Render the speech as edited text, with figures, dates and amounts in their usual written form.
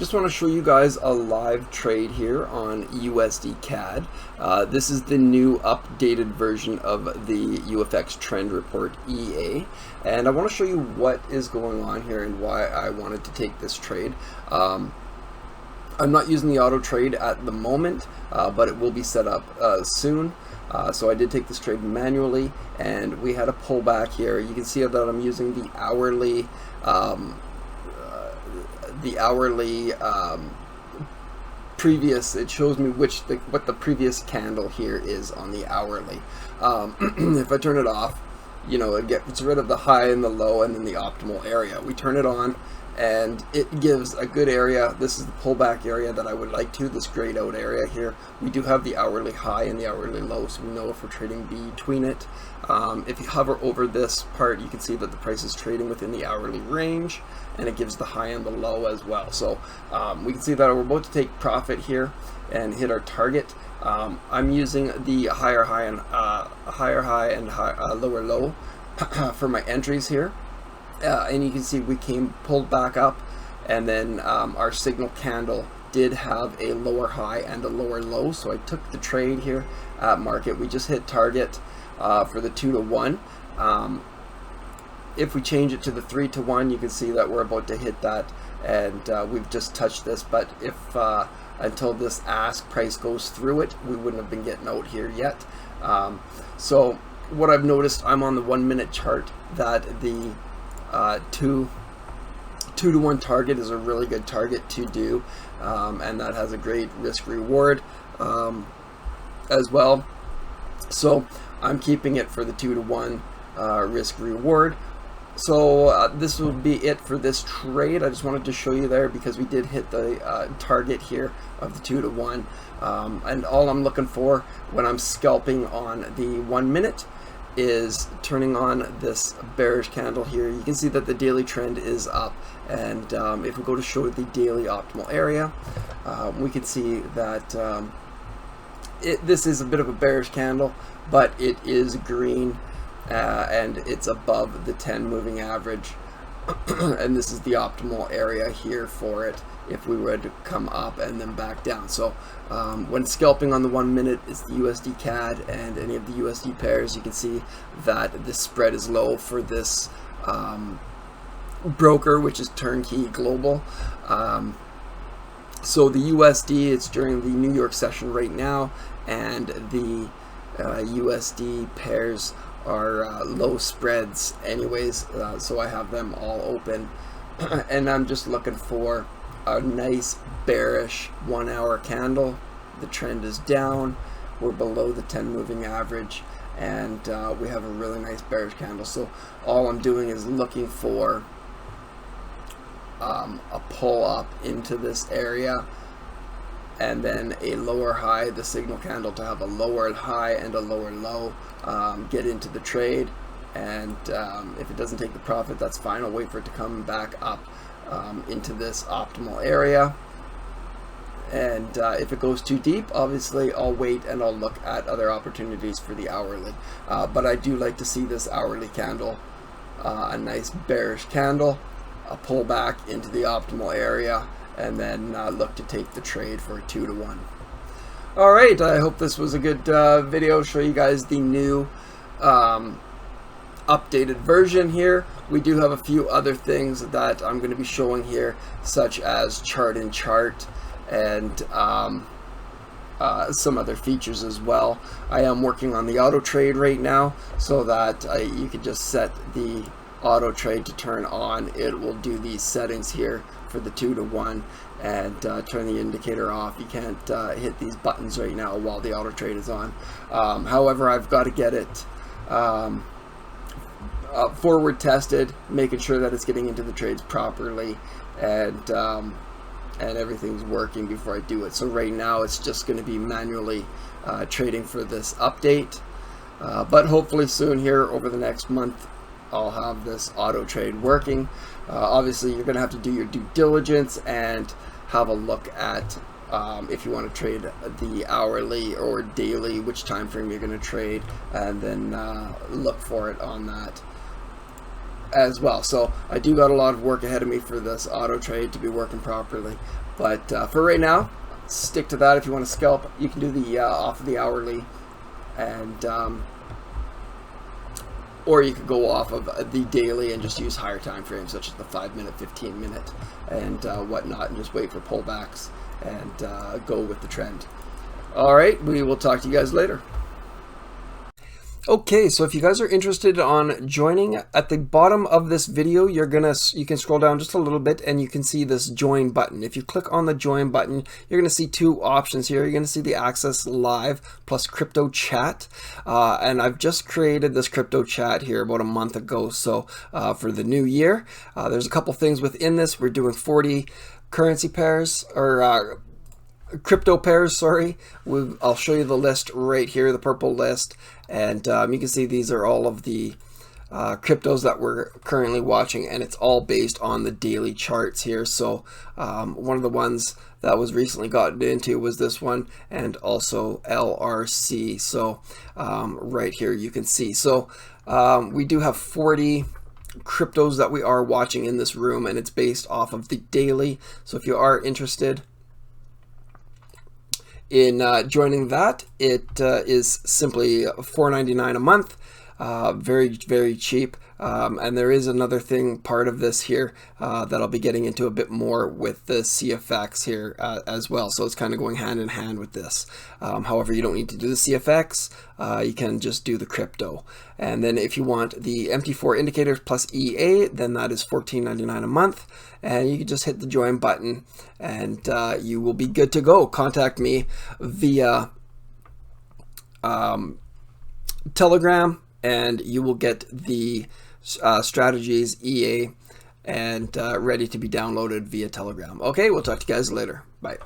just want to show you guys a live trade here on USDCAD. This is the new updated version of the UFX Trend Report EA, and I want to show you what is going on here and why I wanted to take this trade. I'm not using the auto trade at the moment, but it will be set up soon. So I did take this trade manually, and we had a pullback here. You can see that I'm using the hourly previous. It shows me what the previous candle here is on the hourly. If I turn it off, you know, it gets rid of the high and the low and then the optimal area. We turn it on and it gives a good area. This is the pullback area that I would like to, this grayed out area here. We do have the hourly high and the hourly low, so we know if we're trading between it. If you hover over this part, you can see that the price is trading within the hourly range, and it gives the high and the low as well. So we can see that we're about to take profit here and hit our target. I'm using the higher high and lower low for my entries here. And you can see we pulled back up, and then our signal candle did have a lower high and a lower low, so I took the trade here at market. We just hit target for the 2-to-1. If we change it to the 3-to-1, you can see that we're about to hit that, and we've just touched this. But if until this ask price goes through it, we wouldn't have been getting out here yet. So what I've noticed, I'm on the 1-minute chart, that the 2-to-1 target is a really good target to do, and that has a great risk reward as well. So I'm keeping it for the 2-to-1 risk reward. So this will be it for this trade. I just wanted to show you there because we did hit the target here of the 2-to-1, and all I'm looking for when I'm scalping on the 1-minute is turning on this bearish candle here. You can see that the daily trend is up, and if we go to show the daily optimal area, we can see that this is a bit of a bearish candle, but it is green, and it's above the 10 moving average, and this is the optimal area here for it if we were to come up and then back down. So when scalping on the 1-minute, it's the USDCAD and any of the USD pairs. You can see that the spread is low for this broker, which is Turnkey Global. So the USD, it's during the New York session right now, and the USD pairs are low spreads anyways, so I have them all open, and I'm just looking for a nice bearish 1-hour candle. The trend is down, we're below the 10 moving average, and we have a really nice bearish candle. So all I'm doing is looking for a pull up into this area, and then a lower high, the signal candle, to have a lower high and a lower low, get into the trade. And if it doesn't take the profit, that's fine. I'll wait for it to come back up into this optimal area, and if it goes too deep, obviously I'll wait and I'll look at other opportunities for the hourly, but I do like to see this hourly candle, a nice bearish candle, a pullback into the optimal area, and then look to take the trade for a 2-to-1. Alright, I hope this was a good video. Show you guys the new updated version here. We do have a few other things that I'm going to be showing here, such as chart in chart and some other features as well. I am working on the auto trade right now, so that you can just set the auto trade to turn on. It will do these settings here for the 2-to-1 and turn the indicator off. You can't hit these buttons right now while the auto trade is on. However, I've got to get it forward tested, making sure that it's getting into the trades properly, and everything's working before I do it. So right now it's just going to be manually trading for this update, but hopefully soon here over the next month I'll have this auto trade working. Obviously you're going to have to do your due diligence and have a look at if you want to trade the hourly or daily, which time frame you're going to trade, and then look for it on that. as well. So I do got a lot of work ahead of me for this auto trade to be working properly. But for right now, stick to that. If you want to scalp, you can do the off of the hourly, and or you could go off of the daily and just use higher time frames, such as the 5-minute, 15-minute, and whatnot, and just wait for pullbacks and go with the trend. All right, we will talk to you guys later. Okay, so if you guys are interested on joining, at the bottom of this video, you can scroll down just a little bit and you can see this join button. If you click on the join button, you're going to see two options here. You're going to see the Access Live plus Crypto Chat, and I've just created this Crypto Chat here about a month ago. So for the new year, there's a couple things within this. We're doing 40 currency pairs, or crypto pairs, sorry. I'll show you the list right here, the purple list, and you can see these are all of the cryptos that we're currently watching, and it's all based on the daily charts here. So one of the ones that was recently gotten into was this one, and also LRC. So right here you can see. So we do have 40 cryptos that we are watching in this room, and it's based off of the daily. So if you are interested in joining that, it is simply $4.99 a month. Very, very cheap. And there is another thing, part of this here, that I'll be getting into a bit more with the CFX here as well. So it's kind of going hand in hand with this. However, you don't need to do the CFX. You can just do the crypto. And then if you want the MT4 indicators plus EA, then that is $14.99 a month. And you can just hit the join button and you will be good to go. Contact me via Telegram, and you will get the strategies EA and ready to be downloaded via Telegram. Okay, we'll talk to you guys later. Bye.